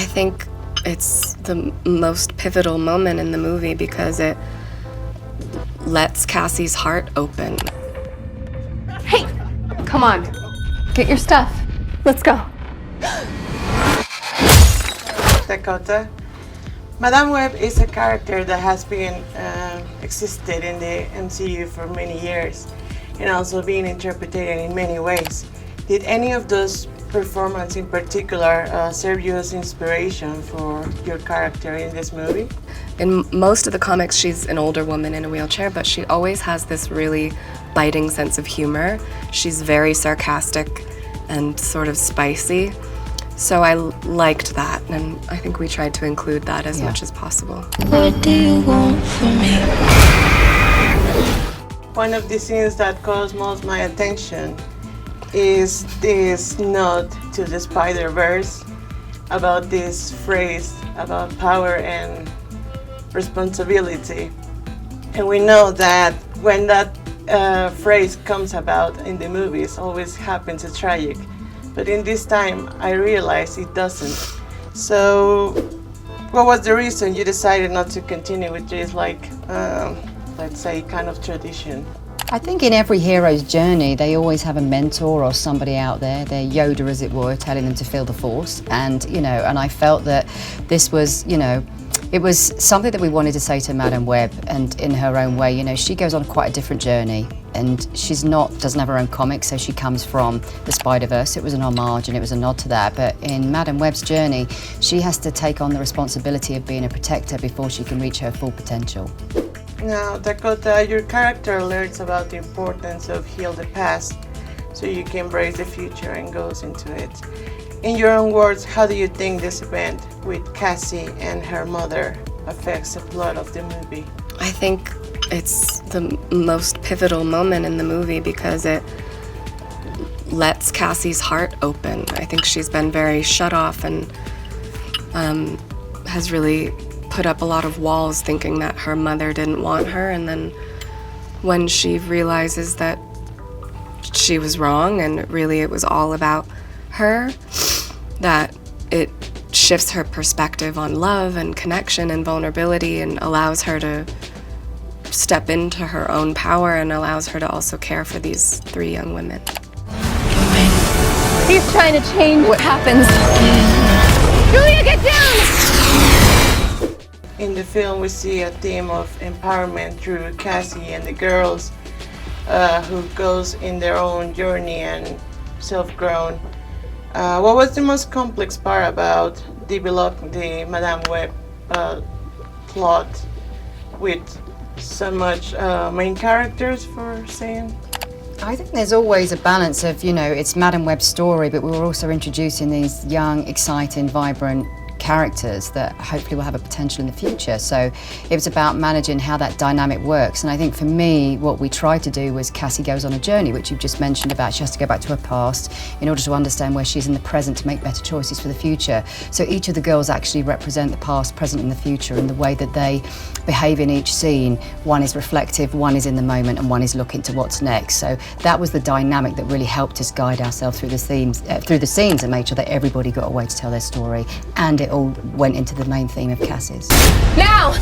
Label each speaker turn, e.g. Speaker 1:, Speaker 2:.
Speaker 1: I think it's the most pivotal moment in the movie because it lets Cassie's heart open.
Speaker 2: Hey, come on, get your stuff. Let's go.
Speaker 3: Dakota. Madame Web is a character that has been existed in the MCU for many years and also being interpreted in many ways. Did any of those performances in particular serve you as inspiration for your character in this movie?
Speaker 1: In most of the comics, she's an older woman in a wheelchair, but she always has this really biting sense of humor. She's very sarcastic and sort of spicy. So I liked that, and I think we tried to include that as much as possible.
Speaker 4: What do you want from me?
Speaker 3: One of the scenes that calls most my attention is this note to the Spiderverse about this phrase about power and responsibility. And we know that when that phrase comes about in the movies, always happens it's tragic. But in this time, I realized it doesn't. So, what was the reason you decided not to continue with this, let's say, kind of tradition?
Speaker 5: I think in every hero's journey, they always have a mentor or somebody out there, their Yoda as it were, telling them to feel the force. And, and I felt that this was, it was something that we wanted to say to Madame Web, and in her own way, she goes on quite a different journey. And doesn't have her own comics, so she comes from the Spiderverse. It was an homage and it was a nod to that. But in Madame Web's journey, she has to take on the responsibility of being a protector before she can reach her full potential.
Speaker 3: Now, Dakota, your character learns about the importance of heal the past so you can embrace the future and goes into it. In your own words, how do you think this event with Cassie and her mother affects the plot of the movie?
Speaker 1: I think it's the most pivotal moment in the movie because it lets Cassie's heart open. I think she's been very shut off and has really put up a lot of walls thinking that her mother didn't want her, and then when she realizes that she was wrong and really it was all about her, that it shifts her perspective on love and connection and vulnerability and allows her to step into her own power and allows her to also care for these 3 young women.
Speaker 2: He's trying to change what happens. Julia, get down!
Speaker 3: In the film, we see a theme of empowerment through Cassie and the girls who goes in their own journey and self-grown. What was the most complex part about developing the Madame Web plot with so much main characters, for saying?
Speaker 5: I think there's always a balance of, it's Madame Web's story, but we were also introducing these young, exciting, vibrant characters that hopefully will have a potential in the future. So it was about managing how that dynamic works. And I think for me, what we tried to do was Cassie goes on a journey, which you've just mentioned about. She has to go back to her past in order to understand where she is in the present to make better choices for the future. So each of the girls actually represent the past, present, and the future in the way that they behave in each scene. One is reflective, one is in the moment, and one is looking to what's next. So that was the dynamic that really helped us guide ourselves through the scenes and made sure that everybody got a way to tell their story, and it all went into the main theme of Cassie's.
Speaker 2: Now!